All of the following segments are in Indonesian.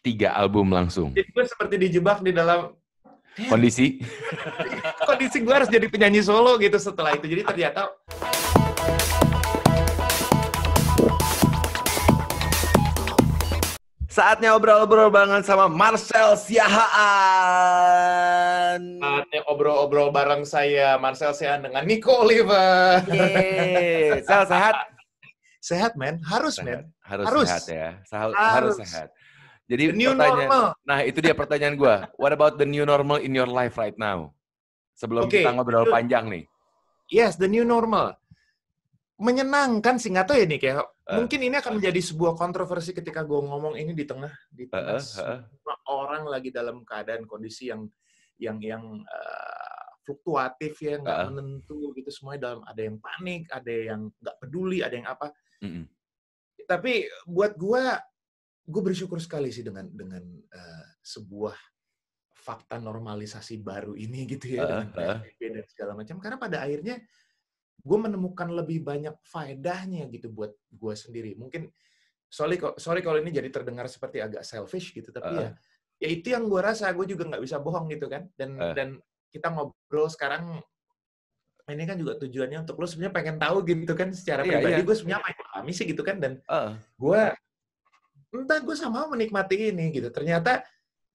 3 album langsung. Jadi gue seperti dijebak di dalam Kondisi gue harus jadi penyanyi solo gitu setelah itu. Jadi ternyata saatnya obrol-obrol banget sama Marcel Siahaan. saatnya obrol-obrol bareng saya, Marcel Siahaan dengan Nico Oliver. Yeay. Sel, sehat? Sehat, men. Harus, men. Harus sehat ya. Harus sehat. Jadi The new pertanyaan, normal. nah itu dia pertanyaan gue. What about the new normal in your life right now? Sebelum kita ngobrol panjang nih. Yes, the new normal. Menyenangkan sih, nggak tahu ya, Nick ya. Mungkin ini akan menjadi sebuah kontroversi ketika gue ngomong ini di tengah semua orang lagi dalam keadaan kondisi yang fluktuatif ya, nggak menentu gitu, semuanya dalam, ada yang panik, ada yang nggak peduli, ada yang apa. Tapi buat gue bersyukur sekali sih dengan sebuah fakta normalisasi baru ini gitu ya, dengan PSBB dan segala macam. Karena pada akhirnya gue menemukan lebih banyak faedahnya gitu buat gue sendiri. Mungkin sorry kalau ini jadi terdengar seperti agak selfish gitu, tapi ya itu yang gue rasa. Gue juga nggak bisa bohong gitu kan. Dan kita ngobrol sekarang ini kan juga tujuannya untuk lo sebenarnya pengen tahu gitu kan secara pribadi. Gue sebenarnya apa yang alami sih gitu kan. Dan gue sama menikmati ini gitu. Ternyata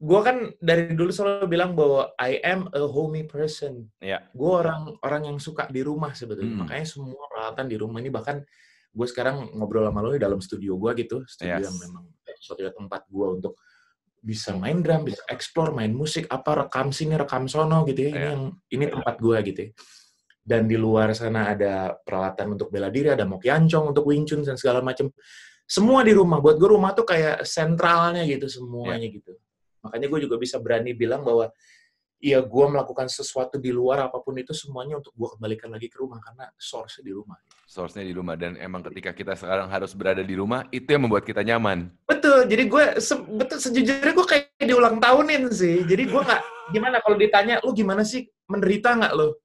gue kan dari dulu selalu bilang bahwa I am a homey person. Gue orang yang suka di rumah sebetulnya. Makanya semua peralatan di rumah ini, bahkan gue sekarang ngobrol sama lo di dalam studio gue gitu. Studio yang memang suatu tempat gue untuk bisa main drum, bisa explore, main musik, rekam sini, rekam sono gitu ya. Ini tempat gue gitu ya. Dan di luar sana ada peralatan untuk bela diri, ada Mokyancong untuk Wing Chun dan segala macam. Semua di rumah. Buat gue rumah tuh kayak sentralnya gitu semuanya gitu. Makanya gue juga bisa berani bilang bahwa ya gue melakukan sesuatu di luar apapun itu semuanya untuk gue kembalikan lagi ke rumah karena source-nya di rumah. Source-nya di rumah, dan emang ketika kita sekarang harus berada di rumah, itu yang membuat kita nyaman. Betul, jadi gue sejujurnya gue kayak diulang tahunin sih. Jadi gue nggak, gimana kalau ditanya, lu gimana sih, menderita nggak lo?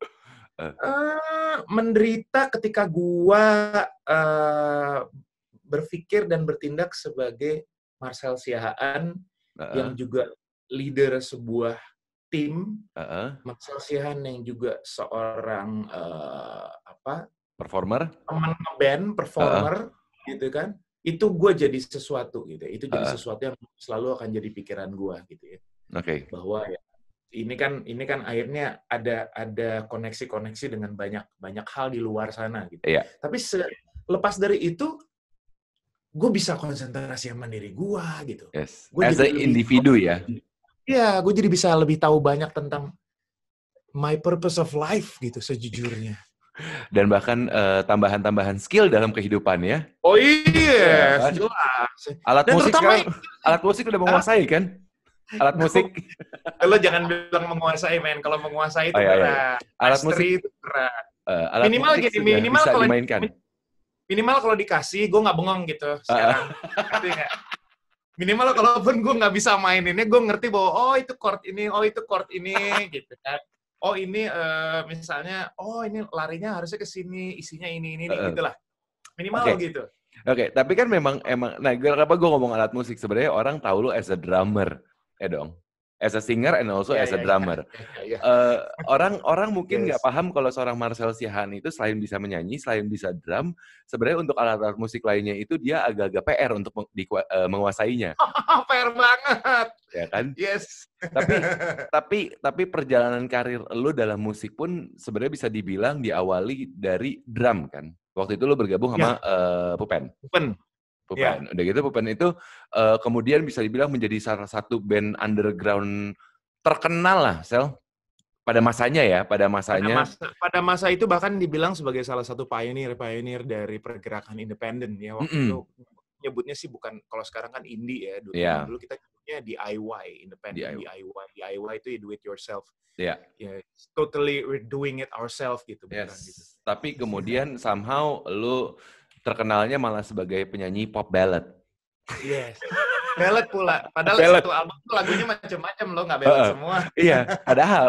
Menderita ketika gue berpikir dan bertindak sebagai Marcel Siahaan yang juga leader sebuah tim, Marcel Siahaan yang juga seorang performer, teman band, performer, gitu kan? Itu gue jadi sesuatu gitu. Itu jadi sesuatu yang selalu akan jadi pikiran gue gitu ya. Bahwa ya ini kan akhirnya ada koneksi-koneksi dengan banyak hal di luar sana gitu. Tapi lepas dari itu gue bisa konsentrasi sama diri gue gitu. As an individu ya. Iya, gue jadi bisa lebih tahu banyak tentang my purpose of life gitu sejujurnya. Dan bahkan tambahan-tambahan skill dalam kehidupan ya. Oh iya, jelas. Alat musik udah menguasai kan? Alat musik. Lo jangan bilang menguasai, men. Kalau menguasai itu berat. Alat musik itu berat. Alat musik minimal bisa dimainkan. Minimal kalau dikasih, gue nggak bengong gitu sekarang. Ngerti nggak? Minimal kalaupun gue nggak bisa maininnya, gue ngerti bahwa itu chord ini, itu chord ini, gitu kan. Ini misalnya, ini larinya harusnya ke sini, isinya ini, gitulah. Minimal gitu. Tapi kan memang, nah kenapa gue ngomong alat musik, sebenarnya orang tahu lo as a drummer, dong. As a singer and also as a drummer. Orang mungkin nggak paham kalau seorang Marcel Siahaan itu selain bisa menyanyi, selain bisa drum, sebenarnya untuk alat-alat musik lainnya itu dia agak-agak PR untuk menguasainya. PR banget. Ya kan? Yes. Tapi perjalanan karir lo dalam musik pun sebenarnya bisa dibilang diawali dari drum kan. Waktu itu lo bergabung sama Pupen. Udah gitu Pupen itu kemudian bisa dibilang menjadi salah satu band underground terkenal lah, Sel. Pada masanya ya, pada masa itu bahkan dibilang sebagai salah satu pioneer dari pergerakan independen ya. Waktu itu nyebutnya sih bukan, kalau sekarang kan indie ya. Dulu kita nyebutnya DIY, independent DIY itu do it yourself. Totally we're doing it ourselves gitu. Bukan gitu. Tapi kemudian somehow lu terkenalnya malah sebagai penyanyi pop ballad. Yes. Ballad pula. Padahal satu album itu lagunya macam-macam loh, nggak ballad semua. Iya,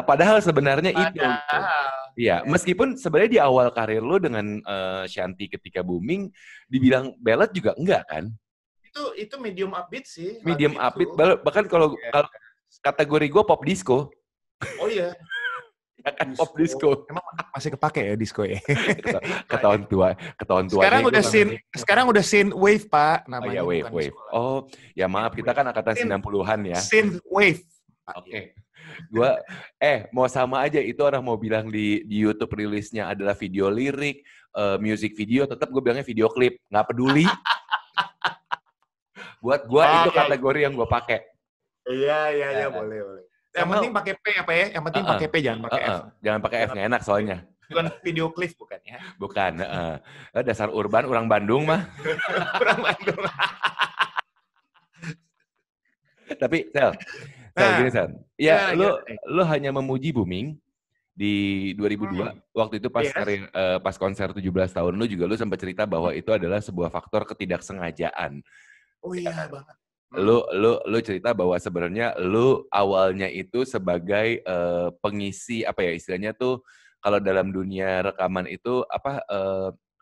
padahal sebenarnya itu. Iya, meskipun sebenarnya di awal karir lo dengan Shanti ketika booming, dibilang ballad juga enggak kan? itu medium upbeat sih. Medium upbeat, bahkan kalau kategori gue pop disco. Oh iya. Kan pop disco. Emang masih kepake ya disco ya? Ketahuan tua. Sekarang udah synth wave, Pak, namanya. Oh ya, wave. Oh, ya maaf, kita kan angkatan 90-an ya. Synth wave. Oke. Gua mau sama aja, itu orang mau bilang di YouTube rilisnya adalah video lirik, music video, tetap gue bilangnya video klip, nggak peduli. Buat gue itu kategori yang gue pakai. Iya, boleh. Yang penting pakai P apa ya? Yang penting pakai P, jangan pakai F. Jangan pakai F, nggak enak soalnya. Bukan video klip, bukan ya? Bukan. Dasar urban, orang Bandung mah. Orang Bandung. Tapi, Sel, gini, Sel. Ya, lu hanya memuji Booming di 2002. Waktu itu pas konser 17 tahun lu juga lu sempat cerita bahwa itu adalah sebuah faktor ketidaksengajaan. Oh iya, banget. Lu cerita bahwa sebenarnya lu awalnya itu sebagai pengisi apa ya istilahnya tuh kalau dalam dunia rekaman itu apa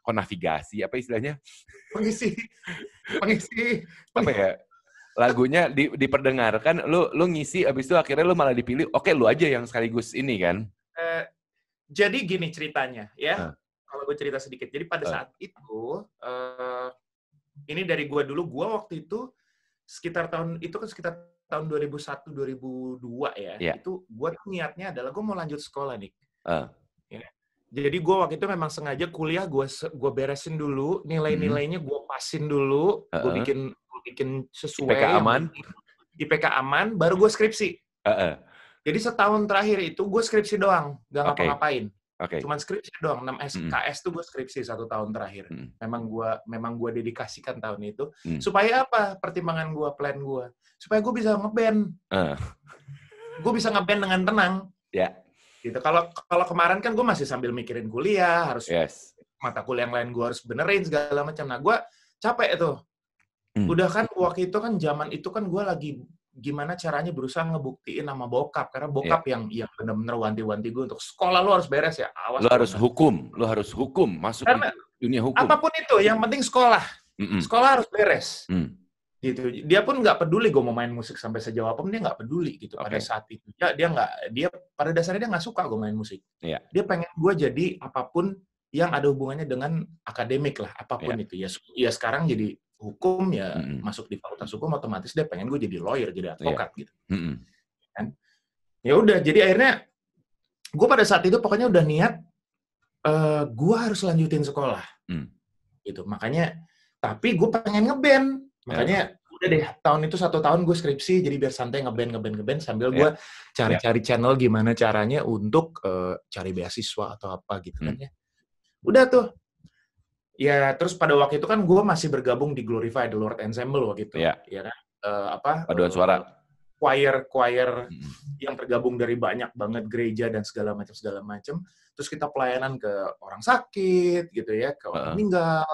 konavigasi apa istilahnya? Pengisi apa ya? Lagunya diperdengarkan, lu ngisi, abis itu akhirnya lu malah dipilih, oke lu aja yang sekaligus ini kan? Jadi gini ceritanya ya, kalau gue cerita sedikit. Jadi pada saat itu, ini dari gue dulu, gue waktu itu sekitar tahun 2001-2002 ya, itu gue niatnya adalah gue mau lanjut sekolah nih. Ya. Jadi gue waktu itu memang sengaja kuliah gue beresin dulu, nilai-nilainya gue pasin dulu, gue bikin sesuai IPK aman, baru gue skripsi. Jadi setahun terakhir itu gue skripsi doang, nggak ngapa-ngapain. Cuman skripsi doang, 6 SKS tuh gue skripsi 1 tahun terakhir. Memang gue dedikasikan tahun itu. Supaya apa? Pertimbangan gue, plan gue. Supaya gue bisa ngeband. Gue bisa ngeband dengan tenang. Gitu. Kalau kemarin kan gue masih sambil mikirin kuliah, harus mata kuliah yang lain gue harus benerin segala macam. Nah gue capek tuh. Udah kan waktu itu kan zaman itu kan gue lagi gimana caranya berusaha ngebuktiin sama bokap, karena bokap yang benar-benar wanti-wanti gue untuk sekolah lo harus beres ya, awas lo harus hukum masuk karena dunia hukum, apapun itu yang penting sekolah harus beres gitu. Dia pun nggak peduli gue mau main musik sampai sejauh apa, dia nggak peduli gitu pada saat itu. Dia pada dasarnya dia nggak suka gue main musik. Dia pengen gue jadi apapun yang ada hubungannya dengan akademik lah, apapun itu ya sekarang jadi hukum ya, masuk di fakultas hukum otomatis dia pengen gue jadi lawyer, jadi advokat gitu. Kan? Ya udah, jadi akhirnya gue pada saat itu pokoknya udah niat gue harus lanjutin sekolah. Gitu. Makanya tapi gue pengen ngeband. Makanya udah deh, tahun itu 1 tahun gue skripsi, jadi biar santai ngeband sambil gue cari-cari channel gimana caranya untuk cari beasiswa atau apa gitu kan ya. Udah tuh. Ya, terus pada waktu itu kan gue masih bergabung di Glorify, The Lord Ensemble waktu itu. Ya kan? Paduan suara. Choir yang tergabung dari banyak banget gereja dan segala macam. Terus kita pelayanan ke orang sakit, gitu ya, ke orang meninggal,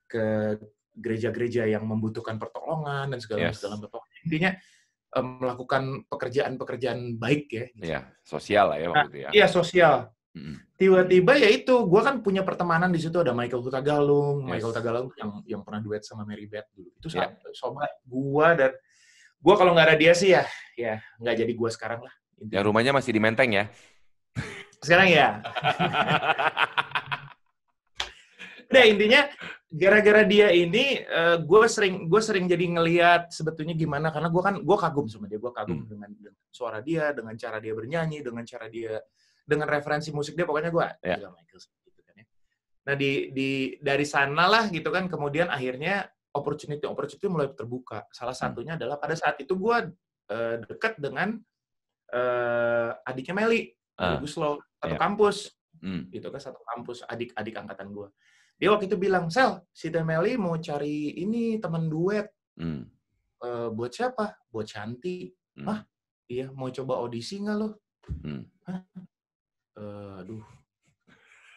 ke gereja-gereja yang membutuhkan pertolongan dan segala macam. Intinya melakukan pekerjaan-pekerjaan baik ya. Gitu. Iya, sosial lah ya waktu itu ya. Iya, sosial. Tiba-tiba ya itu, gue kan punya pertemanan di situ, ada Michael Hutagalung, yang pernah duet sama Mary Beth dulu. Itu sobat gue, dan gue kalau nggak ada dia sih ya nggak jadi gue sekarang lah. Yang rumahnya masih di Menteng ya? Sekarang ya. Udah, intinya gara-gara dia ini gue sering jadi ngelihat sebetulnya gimana, karena gue kagum sama dia, gue kagum dengan suara dia, dengan cara dia bernyanyi, dengan referensi musik dia, pokoknya gue Michael gitu kan ya. Nah dari sana lah gitu kan, kemudian akhirnya opportunity mulai terbuka. Salah satunya adalah pada saat itu gue dekat dengan adiknya Meli, Guslo, satu kampus, gitu kan, satu kampus, adik angkatan gue. Dia waktu itu bilang, Sel, si Meli mau cari ini teman duet. Buat siapa? Buat Shanti. Hah? Iya, mau coba audisi nggak lo? Hah? Aduh,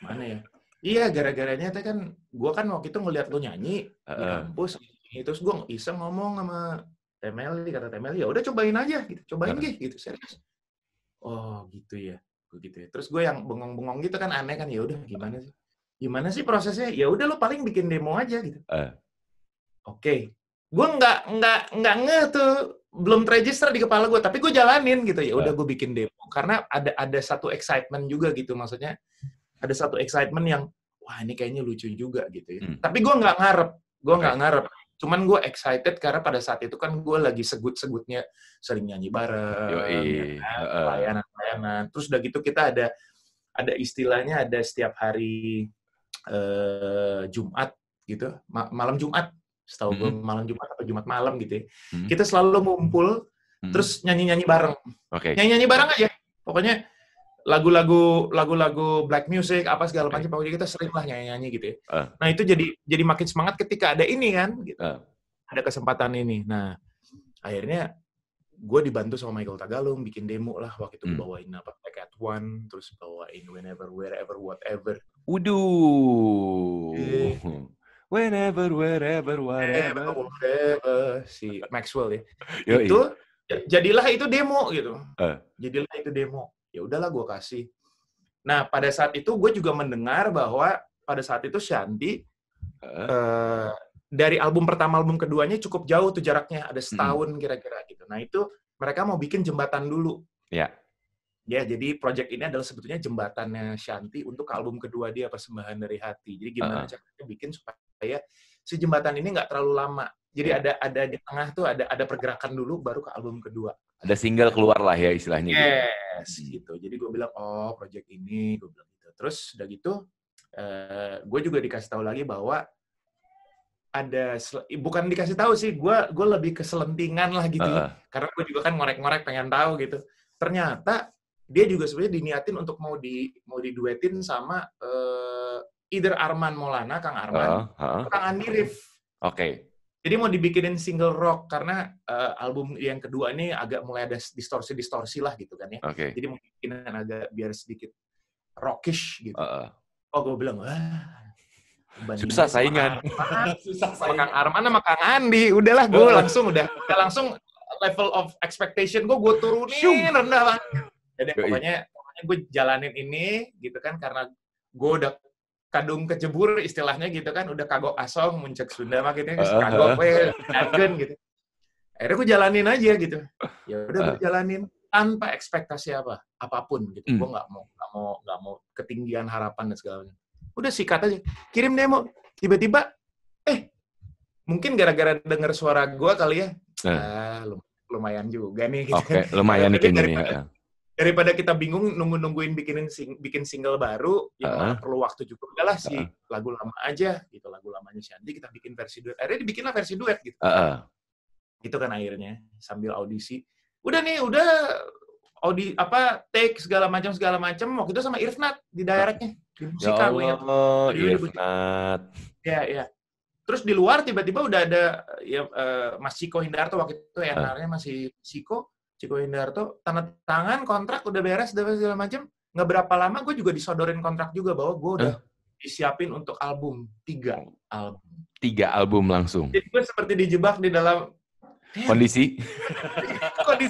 mana ya? Iya, gara-garanya itu kan, gue kan waktu itu ngeliat lo nyanyi di kampus, terus gue iseng ngomong sama Temeli, kata Temeli, ya udah cobain aja, gitu, gitu, serius. Oh, gitu ya. Terus gue yang bengong-bengong gitu kan, aneh kan, ya udah gimana sih prosesnya? Ya udah lo paling bikin demo aja gitu. Oke. gue nggak nge tuh, belum terregister di kepala gue, tapi gue jalanin gitu. Ya udah gue bikin demo karena ada satu excitement juga gitu, maksudnya ada satu excitement yang wah ini kayaknya lucu juga gitu ya. Tapi gue nggak ngarep, cuman gue excited karena pada saat itu kan gue lagi segut-segutnya sering nyanyi bareng, ya kan? Pelayanan. Terus udah gitu kita ada istilahnya, ada setiap hari Jumat gitu, malam Jumat, setahu gue malam Jumat atau Jumat malam gitu ya. Kita selalu ngumpul, terus nyanyi-nyanyi bareng. Nyanyi-nyanyi bareng aja. Pokoknya lagu-lagu black music, apa segala macam, pokoknya kita sering lah nyanyi-nyanyi gitu ya. Nah itu jadi makin semangat ketika ada ini kan, gitu. Ada kesempatan ini. Nah, akhirnya gue dibantu sama Michael Tagalung, bikin demo lah, waktu itu bawain apa, Back at One, terus bawain Whenever, Wherever, Whatever. Whenever, wherever, whatever. Si Maxwell ya. Itu jadilah itu demo gitu. Jadilah itu demo. Ya udahlah gue kasih. Nah pada saat itu gue juga mendengar bahwa pada saat itu Shanty dari album pertama album keduanya cukup jauh tuh jaraknya, ada setahun kira-kira gitu. Nah itu mereka mau bikin jembatan dulu. Ya, jadi project ini adalah sebetulnya jembatannya Shanty untuk album kedua dia, Persembahan dari Hati. Jadi gimana caranya bikin supaya si jembatan ini nggak terlalu lama. Jadi ada di tengah tuh ada pergerakan dulu baru ke album kedua. Ada single keluar lah ya istilahnya. Yes, gitu. Jadi gue bilang, oh project ini, gue bilang gitu. Terus udah gitu, gue juga dikasih tahu lagi bahwa bukan dikasih tahu sih, gue lebih ke selentingan lah gitu. Karena gue juga kan ngorek-ngorek pengen tahu gitu. Ternyata dia juga sebenarnya diniatin untuk mau diduetin sama either Arman Maulana, Kang Arman, atau Kang Andi Rif. Jadi mau dibikinin single rock karena album yang kedua ini agak mulai ada distorsi lah gitu kan ya. Jadi mau bikin agak biar sedikit rockish gitu. Oh gue bilang, wah susah saingan. Sama Kang Arman sama Kang Andi, udahlah gue langsung level of expectation gue turunin rendah banget. Jadi pokoknya gue jalanin ini gitu kan, karena gue udah kadung kejebur istilahnya gitu kan, udah kagok asong muncak Sunda makanya kagok dagen gitu. Akhirnya gue jalanin aja gitu. Ya udah gue jalanin tanpa ekspektasi apapun gitu. Gue nggak mau ketinggian harapan dan segala macam. Udah sikat aja, kirim demo. Tiba-tiba mungkin gara-gara denger suara gue kali ya, lumayan juga nih gitu. Lumayan nih kayaknya. Daripada kita bingung nungguin bikin single baru yang perlu waktu juga, udahlah lagu lama aja gitu, lagu lamanya Shanty kita bikin versi duet. Akhirnya dibikinlah versi duet gitu. Itu kan akhirnya sambil audisi. Udah take segala macam waktu itu sama Irfnat di directnya di Musika. Irfnat. Ya. Terus di luar tiba-tiba udah ada Mas Ciko Hindarto, waktu itu NR-nya masih Ciko Hindarto, tanda tangan kontrak udah beres segala macam. Nggak berapa lama gue juga disodorin kontrak juga bahwa gue udah disiapin untuk album 3 album. 3 album langsung. Jadi gue seperti dijebak di dalam kondisi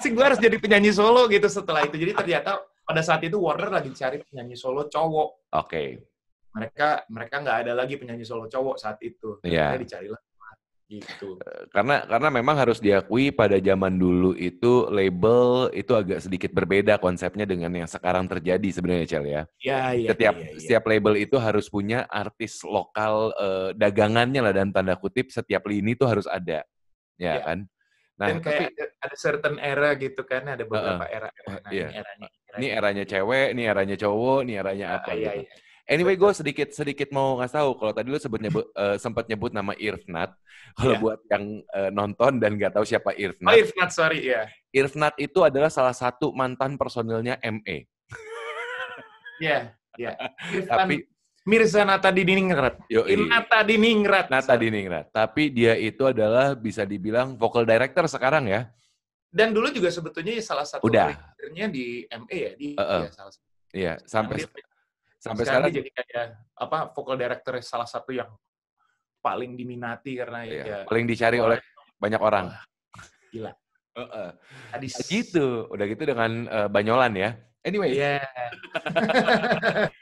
gue harus jadi penyanyi solo gitu setelah itu. Jadi ternyata pada saat itu Warner lagi cari penyanyi solo cowok. Mereka nggak ada lagi penyanyi solo cowok saat itu. Mereka dicarilah gitu. Karena memang harus diakui pada zaman dulu itu label itu agak sedikit berbeda konsepnya dengan yang sekarang terjadi sebenarnya, Cel ya. Setiap label itu harus punya artis lokal dagangannya lah, dan tanda kutip setiap lini itu harus ada. Ya kan? Nah, dan kayak ada certain era gitu kan, ada beberapa era. Nah, ini eranya cewek, ini eranya cowok, ini eranya apa gitu. Anyway, gue sedikit mau ngasih tahu, kalau tadi lu sempat nyebut nama Irfnat. Kalau buat yang nonton dan nggak tahu siapa Irfnat. Irfnat, sorry ya. Irfnat itu adalah salah satu mantan personilnya ME. Iya. Tapi Mirza Nata Diningrat. Nata Diningrat. Tapi dia itu adalah bisa dibilang vocal director sekarang ya. Dan dulu juga sebetulnya salah satu karirnya di ME ya. Salah satu. Iya, sampai sekarang jadi kayak vocal director salah satu yang paling diminati karena paling dicari oleh banyak orang. Gila. Gitu. Udah gitu dengan Banyolan ya. Anyway.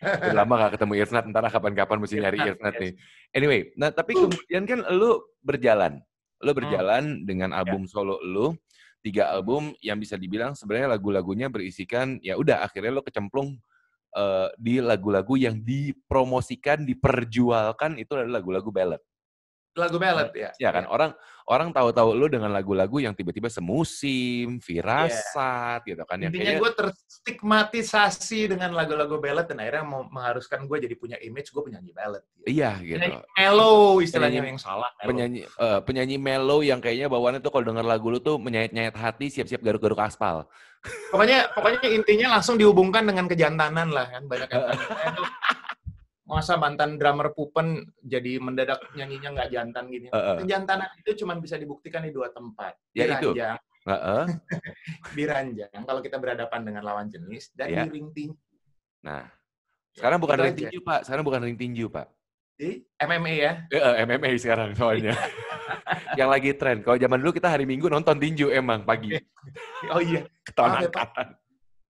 Udah lama gak ketemu Irfnat, ntar kapan-kapan mesti nyari Irfnat nih. Anyway, nah tapi kemudian kan lu berjalan. Lo berjalan dengan album solo lo, 3 album yang bisa dibilang sebenarnya lagu-lagunya berisikan, ya udah akhirnya lo kecemplung di lagu-lagu yang dipromosikan, diperjualkan itu adalah lagu-lagu ballad. Lagu ballad, ya. Ya kan, orang tahu-tahu lu dengan lagu-lagu yang tiba-tiba semusim, Firasat, gitu kan. Intinya gue terstigmatisasi dengan lagu-lagu ballad dan akhirnya mengharuskan gue jadi punya image gue penyanyi ballad. Gitu. Iya, gitu. Penyanyi mellow istilahnya yang salah. Penyanyi mellow yang kayaknya bawaannya tuh kalau denger lagu lu tuh menyayat-nyayat hati, siap-siap garuk-garuk aspal. Pokoknya intinya langsung dihubungkan dengan kejantanan lah kan, banyak yang tanya. Masa mantan drummer Pupen jadi mendadak nyanyinya nggak jantan gini. Kejantanan itu cuma bisa dibuktikan di 2 tempat. Di ranjang. Di ranjang, kalau kita berhadapan dengan lawan jenis, dan di ring tinju. Nah, sekarang bukan ring tinju, Pak. Sekarang bukan ring tinju, Pak. Di MMA ya? MMA sekarang soalnya. Yang lagi tren. Kalau zaman dulu kita hari Minggu nonton tinju emang pagi. Oh iya. Ketahuan angkatan.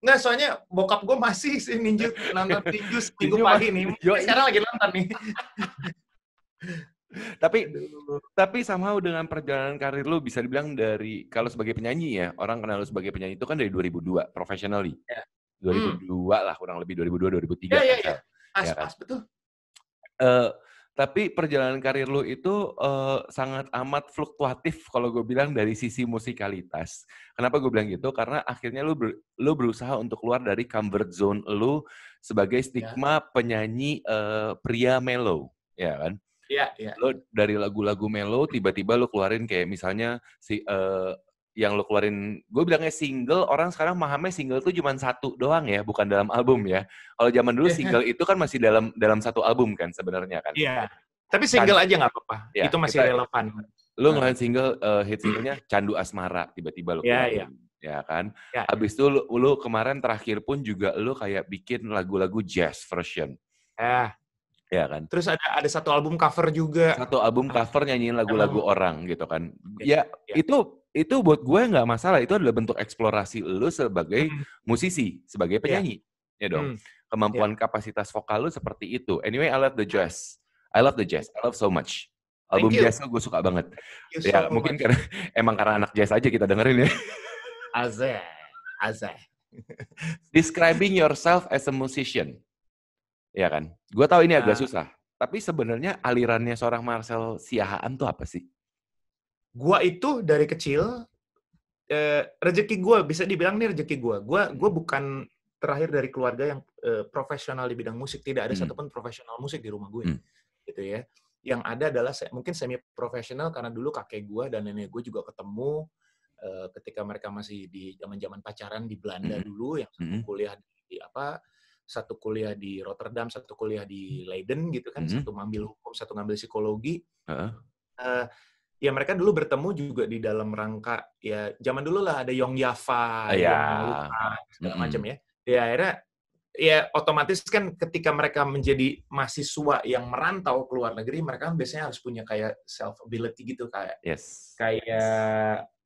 Nggak, soalnya bokap gue masih sih nonton tinju Minggu pagi nih. Sekarang lagi nonton nih. Tapi somehow dengan perjalanan karir lu bisa dibilang dari, kalau sebagai penyanyi ya, orang kenal lu sebagai penyanyi itu kan dari 2002, professionally. 2002 lah, kurang lebih 2002, 2003. Iya. Pas, betul. Tapi perjalanan karir lu itu sangat amat fluktuatif kalau gue bilang dari sisi musikalitas. Kenapa gue bilang gitu? Karena akhirnya lu berusaha untuk keluar dari comfort zone lu sebagai stigma penyanyi pria mellow, ya kan? Iya. Lu dari lagu-lagu mellow tiba-tiba lu keluarin kayak misalnya yang lo keluarin, gue bilangnya single, orang sekarang pahamnya single tuh cuma 1 doang ya, bukan dalam album ya. Kalau zaman dulu single itu kan masih dalam 1 album kan sebenarnya kan. Iya. Tapi single aja nggak apa-apa. Ya, itu masih relevan. Lo ngeluarin single, hit singlenya Candu Asmara, tiba-tiba lo keluarin. Ya kan. Ya. Habis itu lo kemarin terakhir pun juga lo kayak bikin lagu-lagu jazz version. Ya kan. Terus ada 1 album cover juga. 1 album cover nyanyiin lagu-lagu orang gitu kan. Ya. Itu buat gue nggak masalah, itu adalah bentuk eksplorasi lu sebagai musisi, sebagai penyanyi. Ya dong. Kemampuan kapasitas vokal lu seperti itu. Anyway, I love the jazz. I love so much. Album jazz gue suka banget. Ya, mungkin karena anak jazz aja kita dengerin ya. Azeh. Describing yourself as a musician. Ya kan? Gue tahu ini agak susah. Tapi sebenarnya alirannya seorang Marcel Siahaan tuh apa sih? Gua itu dari kecil, rezeki gue, bisa dibilang nih rezeki gue. Gue bukan terakhir dari keluarga yang profesional di bidang musik. Tidak ada satupun profesional musik di rumah gue. Gitu ya. Yang ada adalah mungkin semi profesional karena dulu kakek gue dan nenek gue juga ketemu ketika mereka masih di zaman-zaman pacaran di Belanda dulu, yang satu kuliah di Rotterdam, satu kuliah di Leiden gitu kan, satu ngambil hukum, satu ngambil psikologi. Ya mereka dulu bertemu juga di dalam rangka, ya zaman dulu lah ada Yong Yava, Yong Luka, segala macam ya. Ya akhirnya, ya otomatis kan ketika mereka menjadi mahasiswa yang merantau ke luar negeri, mereka kan biasanya harus punya kayak self-ability gitu, kayak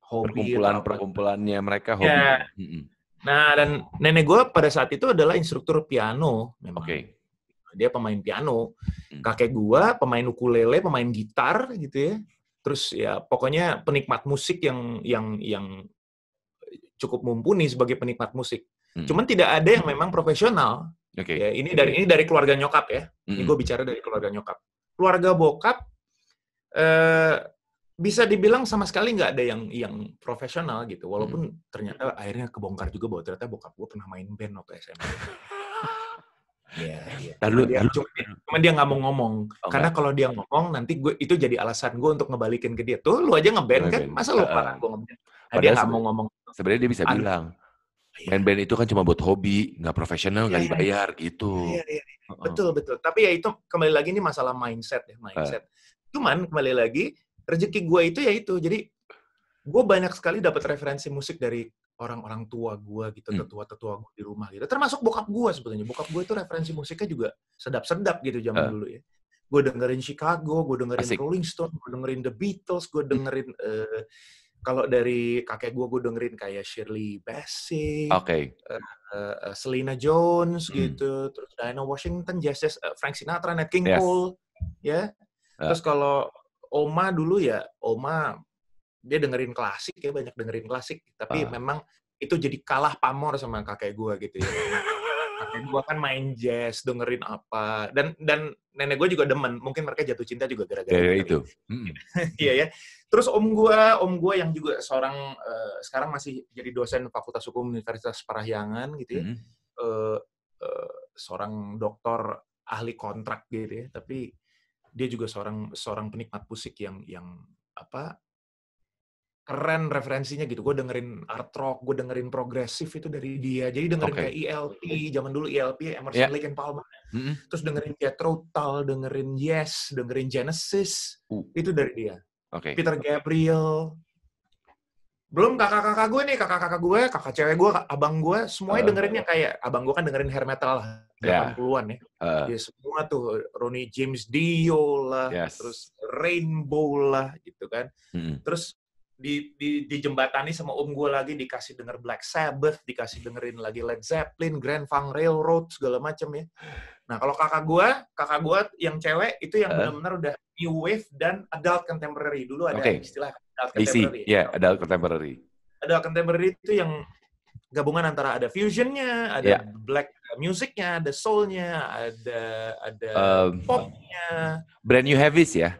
hobi. Perkumpulannya mereka hobi. Ya. Nah, dan nenek gue pada saat itu adalah instruktur piano memang. Dia pemain piano. Kakek gue pemain ukulele, pemain gitar gitu ya. Terus ya pokoknya penikmat musik yang cukup mumpuni sebagai penikmat musik. Cuman tidak ada yang memang profesional. Ya, ini dari keluarga nyokap ya. Ini gue bicara dari keluarga nyokap. Keluarga bokap bisa dibilang sama sekali nggak ada yang profesional gitu. Walaupun ternyata akhirnya kebongkar juga bahwa ternyata bokap gue pernah main band waktu SMA. Iya. Cuman dia nggak mau ngomong. Karena kalau dia ngomong, nanti itu jadi alasan gue untuk ngebalikin ke dia. Tuh, lu aja ngeband kan? Masa lu parah gue ngeband? Dia nggak mau ngomong. Sebenarnya dia bisa bilang, main band itu kan cuma buat hobi, nggak profesional, nggak dibayar gitu. Iya. Betul. Tapi ya itu kembali lagi ini masalah mindset ya, mindset. Cuman kembali lagi, rezeki gue itu ya itu. Jadi gue banyak sekali dapat referensi musik dari orang-orang tua gue gitu, tetua-tetua gue di rumah gitu. Termasuk bokap gue sebetulnya. Bokap gue itu referensi musiknya juga sedap-sedap gitu zaman dulu ya. Gue dengerin Chicago, gue dengerin Rolling Stone, gue dengerin The Beatles, gue dengerin kalau dari kakek gue dengerin kayak Shirley Bassey, Selena Jones gitu, terus Dinah Washington, Frank Sinatra, Nat King Cole, ya. Terus kalau Oma dulu ya, Oma dia dengerin klasik ya, banyak dengerin klasik. Tapi memang itu jadi kalah pamor sama kakek gue gitu ya. Kakek gue kan main jazz, dengerin apa. Dan nenek gue juga demen. Mungkin mereka jatuh cinta juga gara-gara itu. Iya ya. Terus om gue yang juga seorang sekarang masih jadi dosen Fakultas Hukum Universitas Parahyangan gitu ya. Seorang doktor ahli kontrak gitu ya. Tapi dia juga seorang penikmat musik yang apa, keren referensinya gitu. Gue dengerin art rock, gue dengerin progresif itu dari dia. Jadi dengerin kayak ELP, zaman dulu ELP, Emerson, Lake and Palmer. Terus dengerin Jethro Tull, dengerin Yes, dengerin Genesis. Itu dari dia. Peter Gabriel. Belum kakak-kakak gue nih, kakak cewek gue, abang gue, semuanya dengerinnya kayak, abang gue kan dengerin hair metal lah, 80-an ya. Dia semua tuh, Ronnie James Dio lah, terus Rainbow lah, gitu kan. Terus dijembatani sama om gue lagi, dikasih denger Black Sabbath, dikasih dengerin lagi Led Zeppelin, Grand Funk Railroad, segala macam ya. Nah kalau kakak gue yang cewek, itu yang benar-benar udah new wave dan adult contemporary. Dulu ada istilah adult contemporary. Adult contemporary. Adult contemporary itu yang gabungan antara ada fusionnya, ada black musicnya, ada soulnya, ada popnya. Brand New Heavies ya?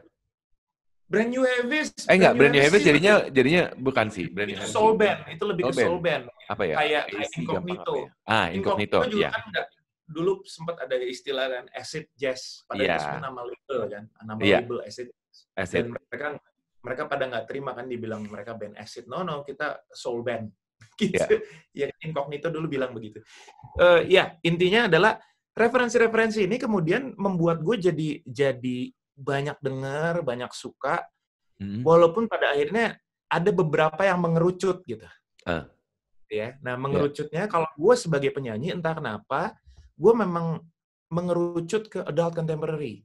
Brand New Heavies. Brand New Heavies jadinya bukan sih. Brand New Heavies. Soul band, itu lebih ke soul band. Apa ya? Kayak Incognito. Incognito juga kan enggak. Dulu sempat ada istilah kan acid jazz, padahal itu semua nama label kan, nama label acid. Dan mereka pada nggak terima kan, dibilang mereka band acid. No, kita soul band. Gitu. Ya Incognito dulu bilang begitu. Intinya adalah referensi-referensi ini kemudian membuat gue jadi banyak dengar, banyak suka, walaupun pada akhirnya ada beberapa yang mengerucut gitu. Ya, nah mengerucutnya kalau gue sebagai penyanyi entah kenapa gue memang mengerucut ke adult contemporary.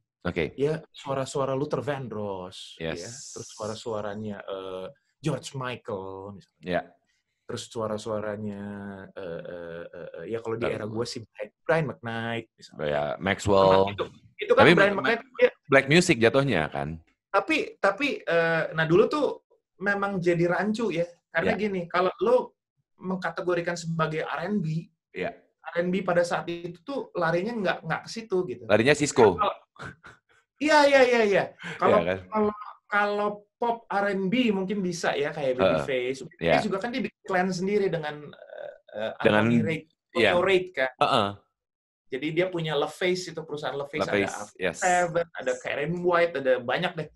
Ya, suara-suara Luther Vandross, ya, terus suara-suaranya George Michael misalnya. Terus suara-suaranya ya kalau di era gue sih Brian McKnight misalnya. Maxwell. Itu kan tapi Brian McKnight black music jatuhnya kan. Tapi nah dulu tuh memang jadi rancu ya. Karena gini, kalau lo mengkategorikan sebagai R&B, R&B pada saat itu tuh larinya nggak ke situ gitu. Larinya Cisco. Iya. Kalau pop R&B mungkin bisa ya kayak Babyface. Babyface juga kan dia bikin clan sendiri dengan Anthony Rate kan. Jadi dia punya LaFace, itu perusahaan LaFace, ada Seven, ada Karen White, ada banyak deh.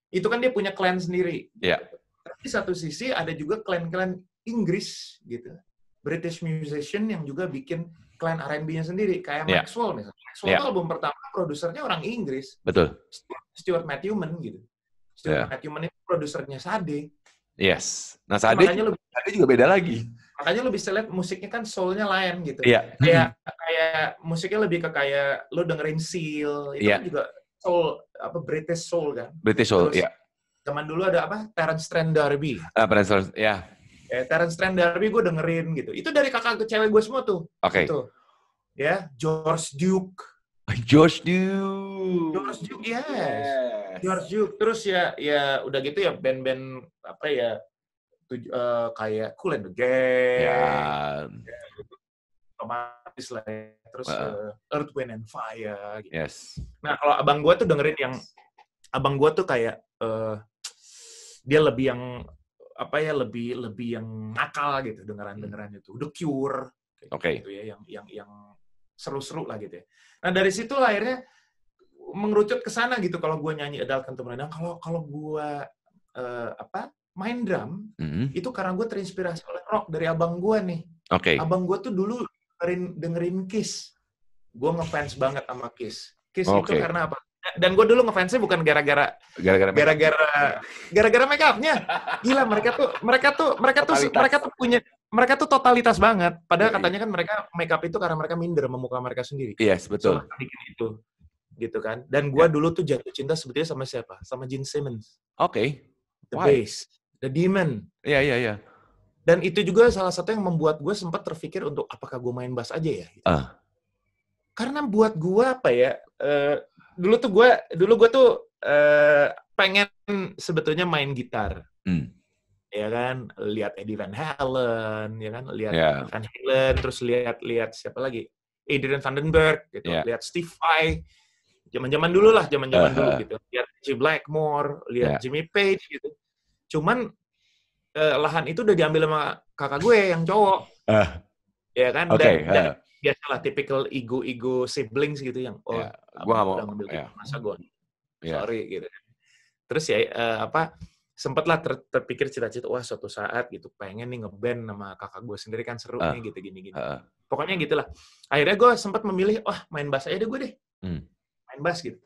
Itu kan dia punya clan sendiri. Tapi satu sisi ada juga clan-clan Inggris gitu. British musician yang juga bikin clan R&B-nya sendiri, kayak Maxwell misalnya. Maxwell itu album pertama produsernya orang Inggris. Betul. Stuart Matthew gitu. Stuart Matthew itu produsernya Sade. Yes. Nah Sade juga beda lagi. Makanya lo bisa lihat musiknya kan soul-nya lain gitu. Kayak musiknya lebih ke kayak lo dengerin Seal, itu kan juga soul, British soul kan. British soul, Zaman dulu ada Terence Trent D'Arby. Terence Trent D'Arby gue dengerin gitu. Itu dari kakak ke cewek gue semua tuh. Gitu. Ya, George Duke, yes. George Duke. Terus ya udah gitu ya band-band kayak Kool and the Gang. Otomatis lah. Terus Earth, Wind and Fire gitu. Nah, kalau abang gue tuh dengerin yang abang gue tuh kayak dia lebih yang lebih yang nakal gitu dengeran itu. The Cure gitu ya, yang seru-seru lah gitu ya. Nah, dari situ akhirnya mengerucut ke sana gitu kalau gue nyanyi adult contemporary. Nah, kalau gue main drum itu karena gue terinspirasi oleh rock dari abang gue nih. Abang gue tuh dulu dengerin Kiss. Gue ngefans banget sama Kiss. Kiss itu karena apa? Dan gue dulu ngefansnya bukan gara-gara make up-nya. Gila, mereka tuh totalitas banget. Padahal katanya kan mereka make up itu karena mereka minder sama muka mereka sendiri. Yes, betul. So, bikin itu. Gitu kan. Dan gue dulu tuh jatuh cinta sebetulnya sama siapa? Sama Gene Simmons. The Bass, The Demon. Iya. Dan itu juga salah satu yang membuat gue sempat terpikir untuk apakah gue main bass aja ya. Gitu. Karena buat gue dulu gue tuh pengen sebetulnya main gitar. ya kan, lihat Eddie Van Halen, ya kan, lihat Van Halen, terus lihat siapa lagi, Adrian Vandenberg gitu, lihat Steve Vai, zaman dulu gitu, lihat Jim Blackmore, lihat Jimmy Page gitu. Cuman lahan itu udah diambil sama kakak gue yang cowok, ya kan, dan biasalah typical ego siblings gitu yang gue nggak mau ngambil masa gue, sorry gitu. Terus ya sempatlah terpikir cita-cita, wah suatu saat gitu pengen nih ngeband sama kakak gue sendiri kan seru nih gitu gini. Pokoknya gitulah. Akhirnya gue sempat memilih, main bass aja deh gue deh. Main bass gitu.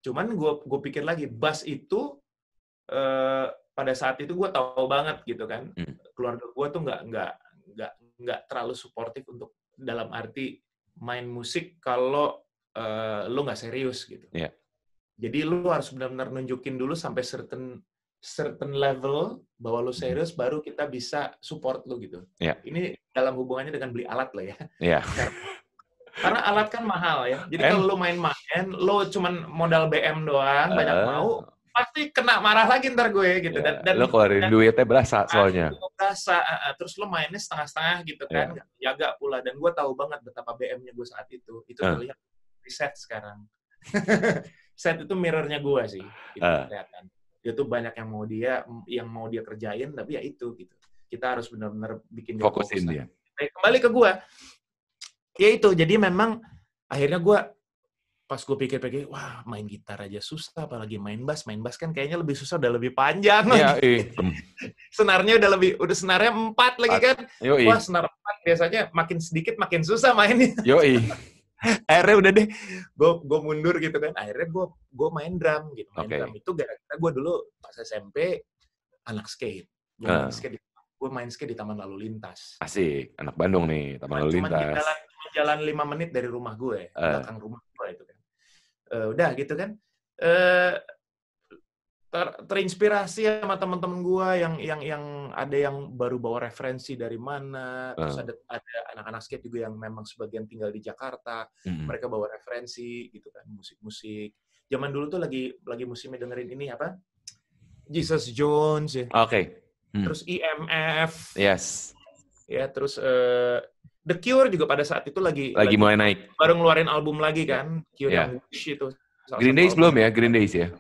Cuman gue pikir lagi, bass itu pada saat itu gue tahu banget gitu kan. Keluarga gue tuh nggak terlalu suportif untuk dalam arti main musik kalau lo nggak serius gitu. Jadi lu harus benar-benar nunjukin dulu sampai certain level bahwa lu serius, baru kita bisa support lu gitu. Ini dalam hubungannya dengan beli alat lah ya. Karena alat kan mahal ya. Jadi kalau lu main-main, lu cuman modal BM doang, banyak mau, pasti kena marah lagi ntar gue gitu. Dan lu keluarin duitnya berasa soalnya. Berasa, terus lu mainnya setengah-setengah gitu kan, jaga pula. Dan gue tahu banget betapa BM-nya gue saat itu. Itu terlihat riset sekarang. Set itu mirror-nya gue sih, gitu, kelihatan. Dia tuh banyak yang mau dia kerjain, tapi ya itu gitu. Kita harus benar-benar bikin dia fokusin dia. Kembali ke gue, ya itu. Jadi memang akhirnya gue pas gue pikir-pikir, wah main gitar aja susah, apalagi main bass. Main bass kan kayaknya lebih susah, udah lebih panjang. Senarnya udah senarnya 4 lagi kan. Wah senar 4 biasanya makin sedikit makin susah mainnya. Akhirnya udah deh, gue mundur gitu kan. Akhirnya gue main drum gitu. Drum itu gara-gara gue dulu pas SMP anak skate. Gue main skate di Taman Lalu Lintas. Asik, anak Bandung nih, Taman Lalu Lintas. Jalan 5 menit dari rumah gue, belakang rumah gue itu kan. Udah gitu kan. Terinspirasi sama teman-teman gue yang ada yang baru bawa referensi dari mana, terus ada anak-anak skate juga yang memang sebagian tinggal di Jakarta, mereka bawa referensi gitu kan, musik-musik. Zaman dulu tuh lagi musimnya dengerin ini apa? Jesus Jones ya. Terus IMF. Yes. Ya, terus The Cure juga pada saat itu lagi mulai naik. Baru ngeluarin album lagi kan, Cure yang Wish itu. Green Days belum ya? Green Days ya?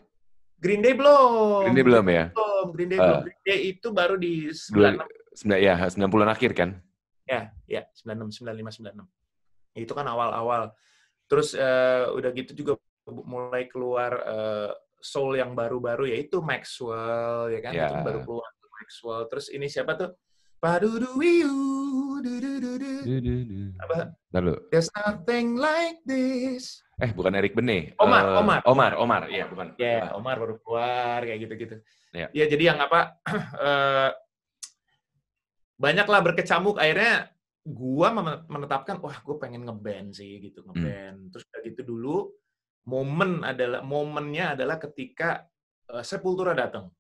Green Day belum. Green Day belum ya? Green Day belum. Green Day itu baru di 90-an akhir kan? Ya, 96, 95, 96. Itu kan awal-awal. Terus udah gitu juga mulai keluar soul yang baru-baru, yaitu Maxwell, ya kan? Itu baru keluar Maxwell. Terus ini siapa tuh? Apa? There's nothing like this. Bukan Eric Benet. Omar. Iya, bukan. Omar baru keluar kayak gitu-gitu. Ya, jadi yang banyaklah berkecamuk. Akhirnya gua menetapkan, wah, gue pengen ngeband sih gitu, ngeband. Terus kayak gitu dulu, momennya adalah ketika Sepultura datang.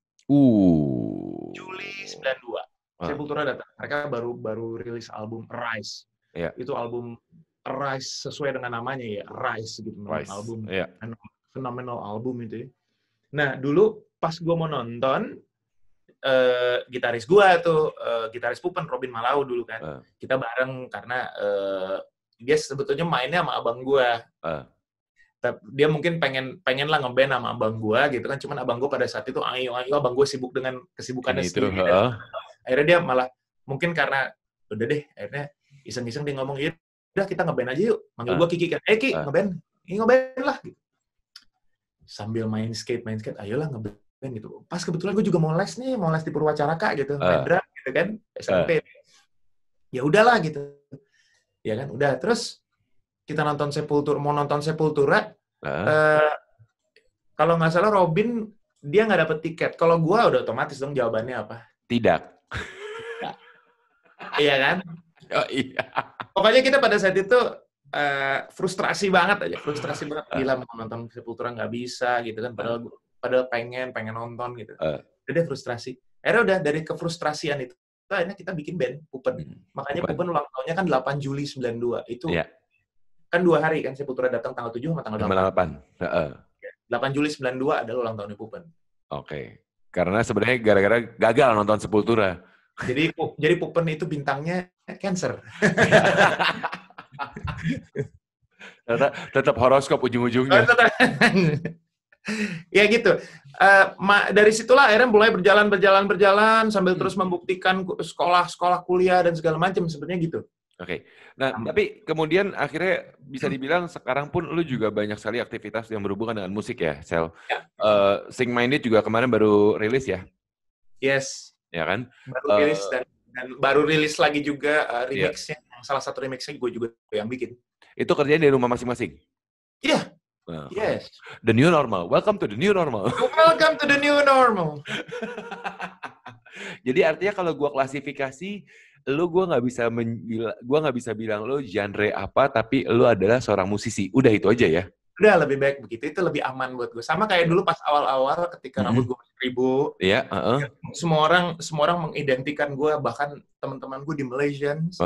Juli 92. Sepultura datang. Mereka baru rilis album Arise. Itu album Arise sesuai dengan namanya ya, Arise gitu. Album phenomenal album itu ya. Nah, dulu pas gue mau nonton, gitaris gue tuh, gitaris Pupen, Robin Malau dulu kan. Kita bareng karena dia sebetulnya mainnya sama abang gue. Dia mungkin pengen lah ngeband sama abang gue gitu kan. Cuman abang gue pada saat itu, ayo abang gue sibuk dengan kesibukannya sendiri. Akhirnya dia malah, mungkin karena, udah deh, akhirnya iseng-iseng dia ngomong, udah kita ngeband aja yuk. Manggil gue Kiki kan, Ki, ngeband. Ngeband lah. Gitu. Sambil main skate, ayolah ngeband gitu. Pas kebetulan gue juga mau les di Purwacaraka gitu, main drum gitu kan, SMP. Ya udahlah gitu. Ya kan, udah. Terus kita mau nonton Sepultura. Kalau nggak salah Robin, dia nggak dapet tiket. Kalau gue udah otomatis dong jawabannya apa? Tidak. Iya kan? Iya. Pokoknya kita pada saat itu frustrasi banget. Gila mau nonton Sepultura nggak bisa gitu kan, padahal pengen nonton gitu. Udah frustrasi. Akhirnya udah dari kefrustrasian itu akhirnya kita bikin band Pupen. Makanya Pupen ulang tahunnya kan 8 Juli 92. Itu kan 2 hari kan, Sepultura datang tanggal 7 sama tanggal 8. 8 Juli 92 adalah ulang tahunnya Pupen. Karena sebenarnya gara-gara gagal nonton Sepultura. Jadi Pupen itu bintangnya Cancer. Tetap horoskop ujung-ujungnya. Ya gitu. Dari situlah akhirnya mulai berjalan sambil terus membuktikan sekolah, kuliah dan segala macam sebenarnya gitu. Oke. Nah, tapi kemudian akhirnya bisa dibilang sekarang pun lu juga banyak sekali aktivitas yang berhubungan dengan musik ya, Sel. Ya. Sing Minded juga kemarin baru rilis ya? Yes. Ya kan? Baru rilis dan baru rilis lagi juga remix-nya. Salah satu remix-nya gue juga yang bikin. Itu kerjanya di rumah masing-masing? Iya. Yes. The new normal. Welcome to the new normal. Welcome to the new normal. Jadi artinya kalau gue klasifikasi, gue nggak bisa bilang lo genre apa, tapi lo adalah seorang musisi. Udah itu aja ya. Udah lebih baik begitu, itu lebih aman buat gue. Sama kayak dulu pas awal-awal ketika rambut gue masih ribu. Iya. Semua orang mengidentikan gue, bahkan teman-teman gue di Malaysians,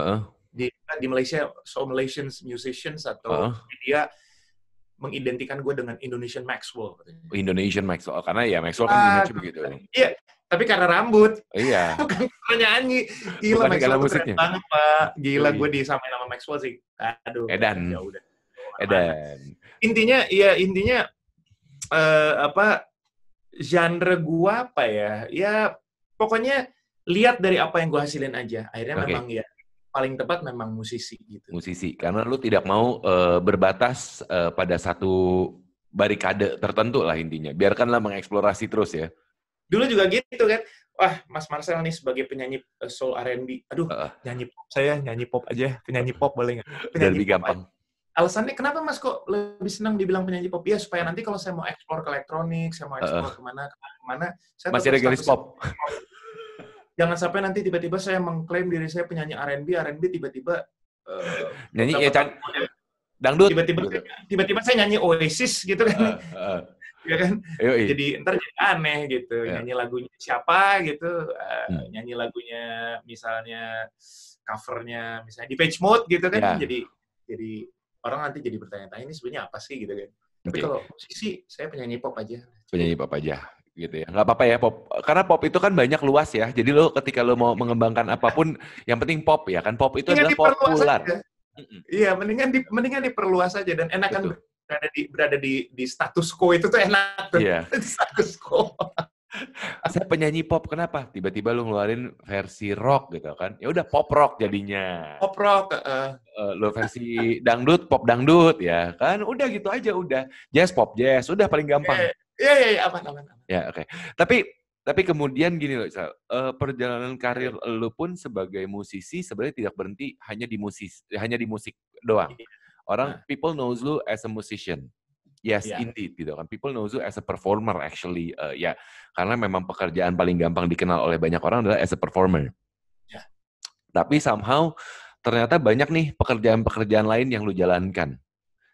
di Malaysia, Malaysians musicians atau media mengidentikan gue dengan Indonesian Maxwell. Indonesian Maxwell, karena ya Maxwell kan Indonesia begitu. Iya, tapi karena rambut. Iya. Bukan karena nyanyi. Gila, Maxwell keren banget, Pak. Gila, gue disamain sama Maxwell sih. Aduh. Edan. Intinya genre gue apa ya? Ya, pokoknya lihat dari apa yang gue hasilin aja. Akhirnya memang ya, paling tepat memang musisi gitu. Musisi, karena lu tidak mau berbatas pada satu barikade tertentu lah intinya. Biarkanlah mengeksplorasi terus ya. Dulu juga gitu kan. Wah, Mas Marcel nih sebagai penyanyi soul R&B. Aduh, nyanyi pop aja. Penyanyi pop boleh nggak? Lebih gampang. Alasannya kenapa Mas kok lebih senang dibilang penyanyi pop? Ya supaya nanti kalau saya mau eksplor ke elektronik, saya mau eksplor kemana, saya masih ada garis pop. Jangan sampai nanti tiba-tiba saya mengklaim diri saya penyanyi R&B tiba-tiba nyanyi dangdut. Tiba-tiba saya nyanyi Oasis gitu kan. Ya kan? Jadi ntar jadi aneh gitu. Nyanyi lagunya siapa gitu, nyanyi lagunya misalnya covernya misalnya Depeche Mode gitu kan. Jadi orang nanti jadi bertanya-tanya ini sebenarnya apa sih gitu kan. Tapi kalau musisi saya penyanyi pop aja. Penyanyi pop aja. Gitu ya. Nggak apa-apa ya pop. Karena pop itu kan banyak luas ya. Jadi lo ketika lo mau mengembangkan apapun, yang penting pop ya kan. Pop itu adalah populer. Iya, mendingan diperluas aja dan enakan berada di status quo itu tuh enak tuh. Iya. Status quo. Saya penyanyi pop, kenapa? Tiba-tiba lo ngeluarin versi rock gitu kan. Ya udah pop rock jadinya. Pop rock. Lo versi dangdut, pop dangdut ya kan. Udah gitu aja udah. Jazz pop jazz, udah paling gampang. Iya, aman. Ya, oke. Tapi kemudian gini loh, perjalanan karir lu pun sebagai musisi sebenarnya tidak berhenti hanya di musik doang. People knows lu as a musician. Yes, indeed gitu kan. People knows you as a performer actually. Karena memang pekerjaan paling gampang dikenal oleh banyak orang adalah as a performer. Yeah. Tapi somehow ternyata banyak nih pekerjaan-pekerjaan lain yang lu jalankan.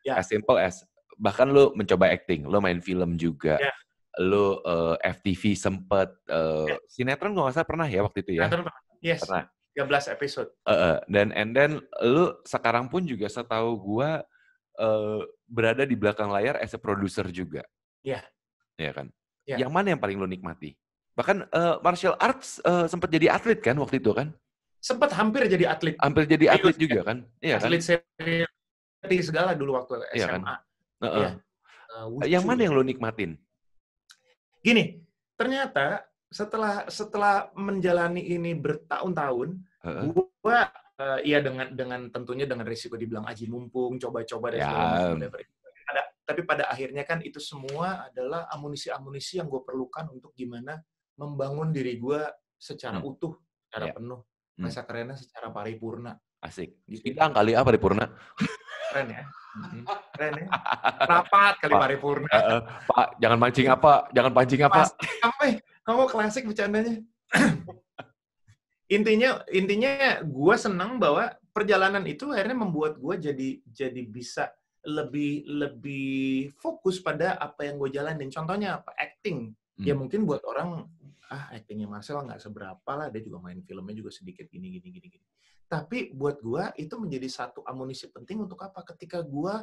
Yeah. As simple as bahkan lu mencoba acting, lu main film juga. Yeah. Lu FTV sempet sinetron kalau nggak salah pernah ya waktu itu ya? Yes. Pernah. 13 episode. Dan lu sekarang pun juga setahu gua berada di belakang layar as a producer juga. Iya. Ya kan? Yeah. Yang mana yang paling lu nikmati? Bahkan martial arts sempat jadi atlet kan waktu itu kan? Sempat hampir jadi atlet. Hampir jadi atlet juga kan? Iya kan? Atlet seri segala dulu waktu SMA. Iya kan? Yang mana yang lu nikmatin? Gini, ternyata setelah menjalani ini bertahun-tahun, gua ya dengan tentunya dengan risiko dibilang aji mumpung, coba-coba dan segala macam. Tapi pada akhirnya kan itu semua adalah amunisi-amunisi yang gue perlukan untuk gimana membangun diri gue secara utuh, secara penuh, masa kerennya secara paripurna. Asik. Bilang kali apa paripurna? Keren ya. Keren ya. Rapat kali paripurna. Pak, jangan pancing apa. Kamu klasik bercandanya. Intinya gue senang bahwa perjalanan itu akhirnya membuat gue jadi bisa lebih fokus pada apa yang gue jalanin. Contohnya apa? Acting. Ya mungkin buat orang, actingnya Marcel nggak seberapa lah, dia juga main filmnya juga sedikit gini. Tapi buat gue itu menjadi satu amunisi penting untuk apa? Ketika gue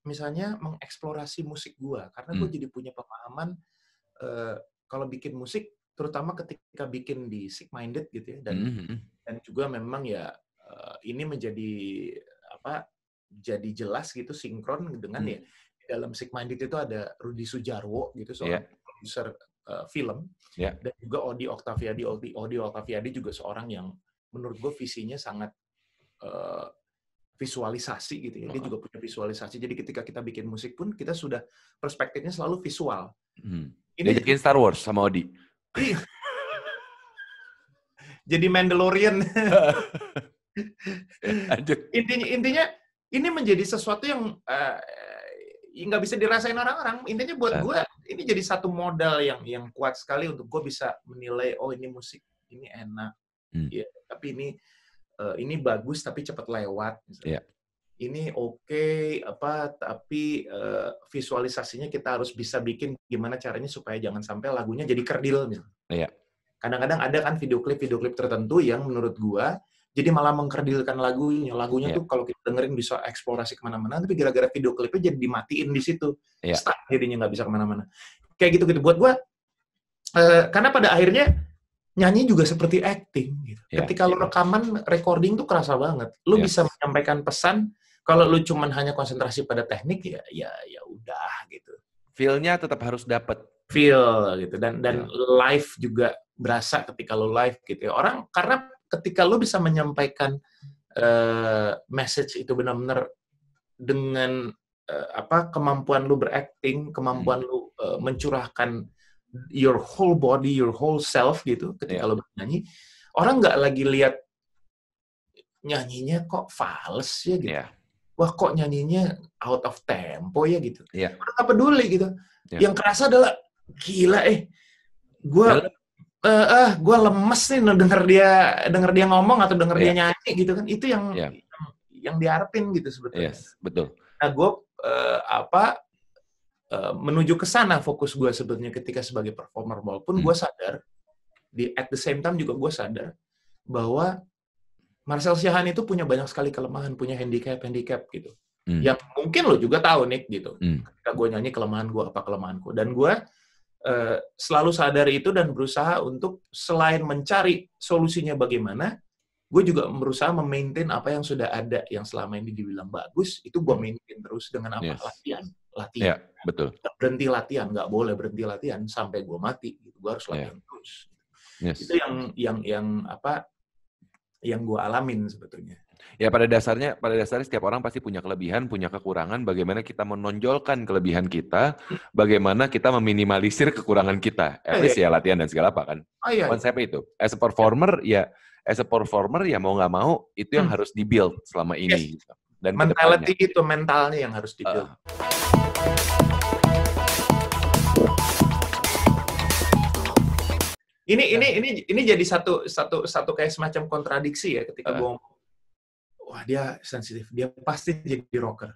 misalnya mengeksplorasi musik gue, karena gue jadi punya pemahaman kalau bikin musik terutama ketika bikin di Sick Minded gitu ya, dan juga memang ya ini menjadi jadi jelas gitu sinkron dengan ya dalam Sick Minded itu ada Rudi Sudjarwo gitu, seorang produser film, dan juga Odi Octaviadi. Odi Octaviadi juga seorang yang menurut gue visinya sangat visualisasi gitu ya. Dia juga punya visualisasi. Jadi ketika kita bikin musik pun kita sudah perspektifnya selalu visual. Diajakin Star Wars sama Odi. Iya. Jadi Mandalorian. Intinya ini menjadi sesuatu yang nggak bisa dirasain orang-orang. Intinya buat gue ini jadi satu modal yang kuat sekali untuk gue bisa menilai, oh ini musik ini enak, ya, tapi ini bagus tapi cepat lewat. Ini oke, tapi visualisasinya kita harus bisa bikin gimana caranya supaya jangan sampai lagunya jadi kerdil. Kadang-kadang ada kan video klip tertentu yang menurut gua jadi malah mengkerdilkan lagunya. Lagunya tuh kalau kita dengerin bisa eksplorasi kemana-mana, tapi gara-gara video klipnya jadi dimatiin di situ. Stuck jadinya nggak bisa kemana-mana. Kayak gitu-gitu. Buat gua, karena pada akhirnya nyanyi juga seperti acting. Gitu. Ketika lo rekaman, recording tuh kerasa banget. Lo bisa menyampaikan pesan. Kalau lu cuman hanya konsentrasi pada teknik, ya udah gitu. Feel-nya tetap harus dapat. Feel gitu, dan live juga berasa ketika lu live gitu ya. Orang karena ketika lu bisa menyampaikan message itu benar-benar dengan kemampuan lu berakting, kemampuan lu mencurahkan your whole body, your whole self gitu ketika lu bernyanyi, orang nggak lagi lihat nyanyinya kok fals ya gitu. Wah kok nyanyinya out of tempo ya gitu. Orang nggak peduli gitu. Yang kerasa adalah gila gue lemes nih denger dia ngomong atau denger dia nyanyi gitu kan. Itu yang diharapin gitu sebetulnya. Betul. Nah gue menuju ke sana fokus gue sebetulnya ketika sebagai performer, walaupun gue sadar at the same time juga gue sadar bahwa Marcel Siahaan itu punya banyak sekali kelemahan, punya handicap gitu. Yang mungkin lo juga tahu, Nick, gitu. Ketika gue nyanyi kelemahan gue, apa kelemahanku. Dan gue selalu sadar itu dan berusaha untuk selain mencari solusinya bagaimana, gue juga berusaha memaintain apa yang sudah ada, yang selama ini dibilang bagus, itu gue maintain terus dengan apa? Latihan. Iya, betul. Gak berhenti latihan, nggak boleh berhenti latihan sampai gue mati. Gitu. Gue harus latihan terus. Itu yang gue alamin sebetulnya. Ya pada dasarnya setiap orang pasti punya kelebihan, punya kekurangan. Bagaimana kita menonjolkan kelebihan kita, bagaimana kita meminimalisir kekurangan kita. At least ya latihan dan segala apa kan. Konsepnya itu. As a performer ya mau nggak mau itu yang harus di-build selama ini. Gitu. Dan mentality itu mentalnya yang harus di-build. Ini jadi satu kayak semacam kontradiksi ya ketika gue ngomong, wah dia sensitif, dia pasti jadi rocker.